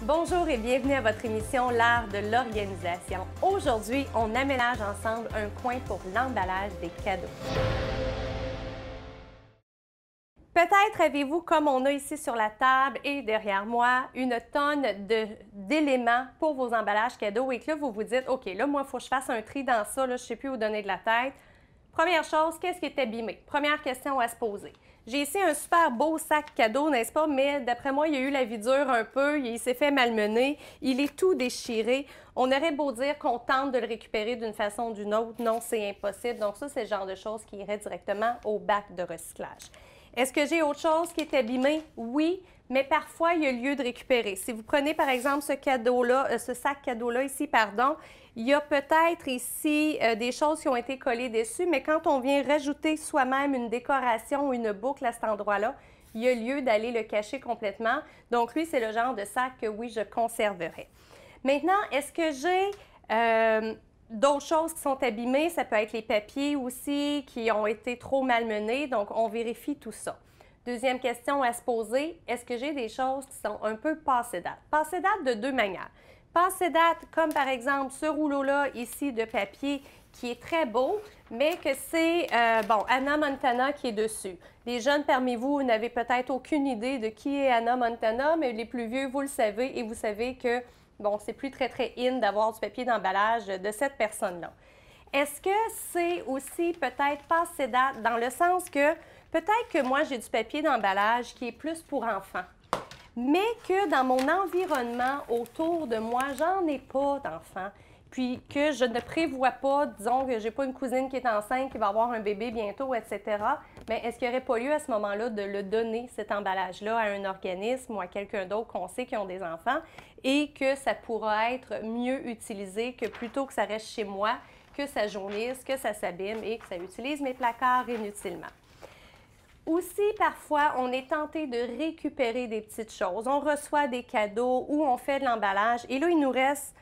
Bonjour et bienvenue à votre émission L'art de l'organisation. Aujourd'hui, on aménage ensemble un coin pour l'emballage des cadeaux. Peut-être avez-vous, comme on a ici sur la table et derrière moi, une tonne d'éléments pour vos emballages cadeaux et que là, vous vous dites, OK, là, moi, il faut que je fasse un tri dans ça, là, je ne sais plus où donner de la tête. Première chose, qu'est-ce qui est abîmé? Première question à se poser. J'ai ici un super beau sac cadeau, n'est-ce pas? Mais d'après moi, il y a eu la vie dure un peu, il s'est fait malmener, il est tout déchiré. On aurait beau dire qu'on tente de le récupérer d'une façon ou d'une autre. Non, c'est impossible. Donc ça, c'est le genre de choses qui irait directement au bac de recyclage. Est-ce que j'ai autre chose qui est abîmé? Oui, mais parfois, il y a lieu de récupérer. Si vous prenez, par exemple, ce cadeau-là, ce sac cadeau-là ici, pardon, il y a peut-être ici des choses qui ont été collées dessus, mais quand on vient rajouter soi-même une décoration ou une boucle à cet endroit-là, il y a lieu d'aller le cacher complètement. Donc, lui, c'est le genre de sac que, oui, je conserverai. Maintenant, est-ce que j'ai d'autres choses qui sont abîmées? Ça peut être les papiers aussi qui ont été trop malmenés. Donc, on vérifie tout ça. Deuxième question à se poser, est-ce que j'ai des choses qui sont un peu passées date? Passées date de deux manières. Passées date, comme par exemple ce rouleau-là ici de papier qui est très beau, mais que c'est, Hannah Montana qui est dessus. Les jeunes parmi vous n'avez peut-être aucune idée de qui est Hannah Montana, mais les plus vieux, vous le savez et vous savez que, bon, c'est plus très in d'avoir du papier d'emballage de cette personne-là. Est-ce que c'est aussi peut-être passé date dans le sens que peut-être que moi, j'ai du papier d'emballage qui est plus pour enfants, mais que dans mon environnement autour de moi, j'en ai pas d'enfants, puis que je ne prévois pas, disons que j'ai pas une cousine qui est enceinte, qui va avoir un bébé bientôt, etc. Bien, est-ce qu'il n'y aurait pas lieu à ce moment-là de le donner, cet emballage-là, à un organisme ou à quelqu'un d'autre qu'on sait qui ont des enfants et que ça pourra être mieux utilisé que plutôt que ça reste chez moi, que ça jaunisse, que ça s'abîme et que ça utilise mes placards inutilement. Aussi, parfois, on est tenté de récupérer des petites choses. On reçoit des cadeaux ou on fait de l'emballage et là, il nous reste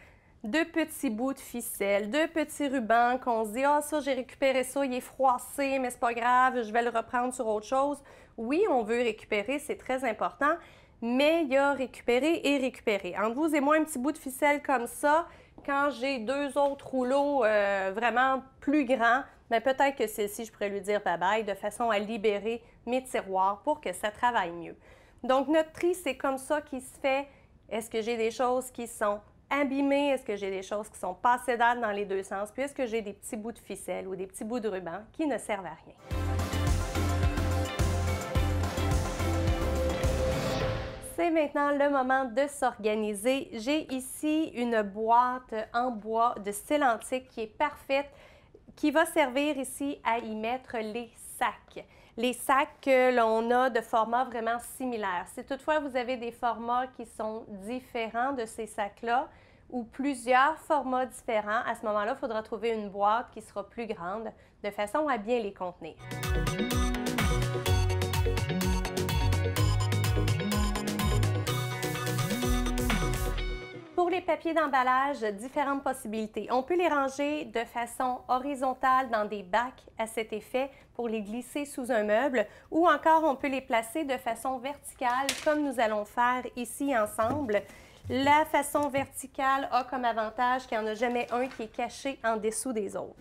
deux petits bouts de ficelle, deux petits rubans qu'on se dit « Ah, ça, j'ai récupéré ça, il est froissé, mais c'est pas grave, je vais le reprendre sur autre chose. » Oui, on veut récupérer, c'est très important, mais il y a récupérer et récupérer. Entre vous et moi, un petit bout de ficelle comme ça, quand j'ai deux autres rouleaux vraiment plus grands, bien, peut-être que celle-ci, je pourrais lui dire bye-bye de façon à libérer mes tiroirs pour que ça travaille mieux. Donc, notre tri, c'est comme ça qu'il se fait. Est-ce que j'ai des choses qui sont abîmées? Est-ce que j'ai des choses qui sont passées date dans les deux sens? Puis, est-ce que j'ai des petits bouts de ficelle ou des petits bouts de ruban qui ne servent à rien? C'est maintenant le moment de s'organiser. J'ai ici une boîte en bois de style antique qui est parfaite, qui va servir ici à y mettre les sacs. Les sacs que l'on a de formats vraiment similaires. Si toutefois vous avez des formats qui sont différents de ces sacs-là ou plusieurs formats différents, à ce moment-là, il faudra trouver une boîte qui sera plus grande de façon à bien les contenir. Pour les papiers d'emballage, différentes possibilités. On peut les ranger de façon horizontale dans des bacs à cet effet pour les glisser sous un meuble ou encore on peut les placer de façon verticale comme nous allons faire ici ensemble. La façon verticale a comme avantage qu'il n'y en a jamais un qui est caché en dessous des autres.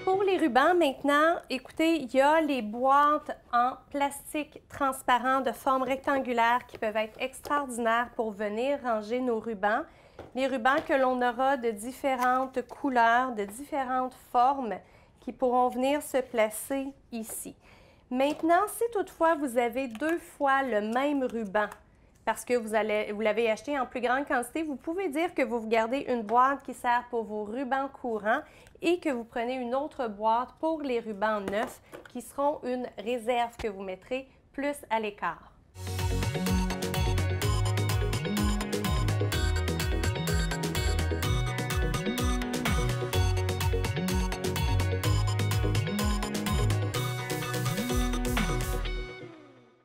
Pour les rubans, maintenant, écoutez, il y a les boîtes en plastique transparent de forme rectangulaire qui peuvent être extraordinaires pour venir ranger nos rubans. Les rubans que l'on aura de différentes couleurs, de différentes formes qui pourront venir se placer ici. Maintenant, si toutefois vous avez deux fois le même ruban, parce que vous l'avez acheté en plus grande quantité, vous pouvez dire que vous gardez une boîte qui sert pour vos rubans courants et que vous prenez une autre boîte pour les rubans neufs qui seront une réserve que vous mettrez plus à l'écart.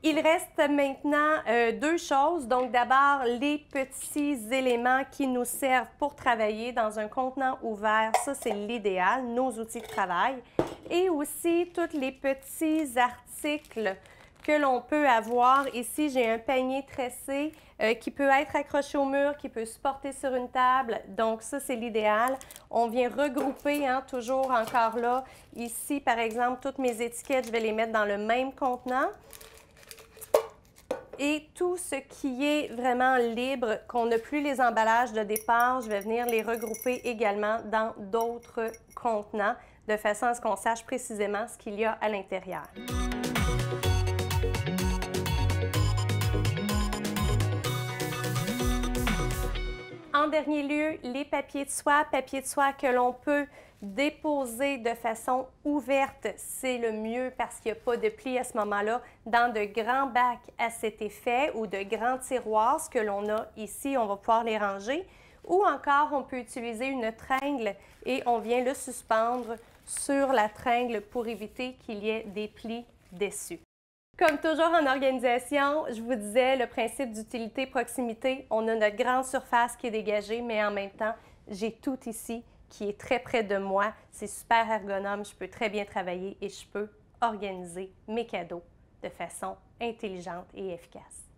Il reste maintenant deux choses. Donc d'abord, les petits éléments qui nous servent pour travailler dans un contenant ouvert. Ça, c'est l'idéal, nos outils de travail. Et aussi tous les petits articles que l'on peut avoir. Ici, j'ai un panier tressé qui peut être accroché au mur, qui peut se porter sur une table. Donc ça, c'est l'idéal. On vient regrouper, hein, toujours encore là. Ici, par exemple, toutes mes étiquettes, je vais les mettre dans le même contenant. Et tout ce qui est vraiment libre, qu'on n'a plus les emballages de départ, je vais venir les regrouper également dans d'autres contenants, de façon à ce qu'on sache précisément ce qu'il y a à l'intérieur. En dernier lieu, les papiers de soie que l'on peut déposer de façon ouverte, c'est le mieux parce qu'il n'y a pas de pli à ce moment-là, dans de grands bacs à cet effet ou de grands tiroirs, ce que l'on a ici, on va pouvoir les ranger. Ou encore, on peut utiliser une tringle et on vient le suspendre sur la tringle pour éviter qu'il y ait des plis dessus. Comme toujours en organisation, je vous disais le principe d'utilité-proximité. On a notre grande surface qui est dégagée, mais en même temps, j'ai tout ici qui est très près de moi. C'est super ergonome, je peux très bien travailler et je peux organiser mes cadeaux de façon intelligente et efficace.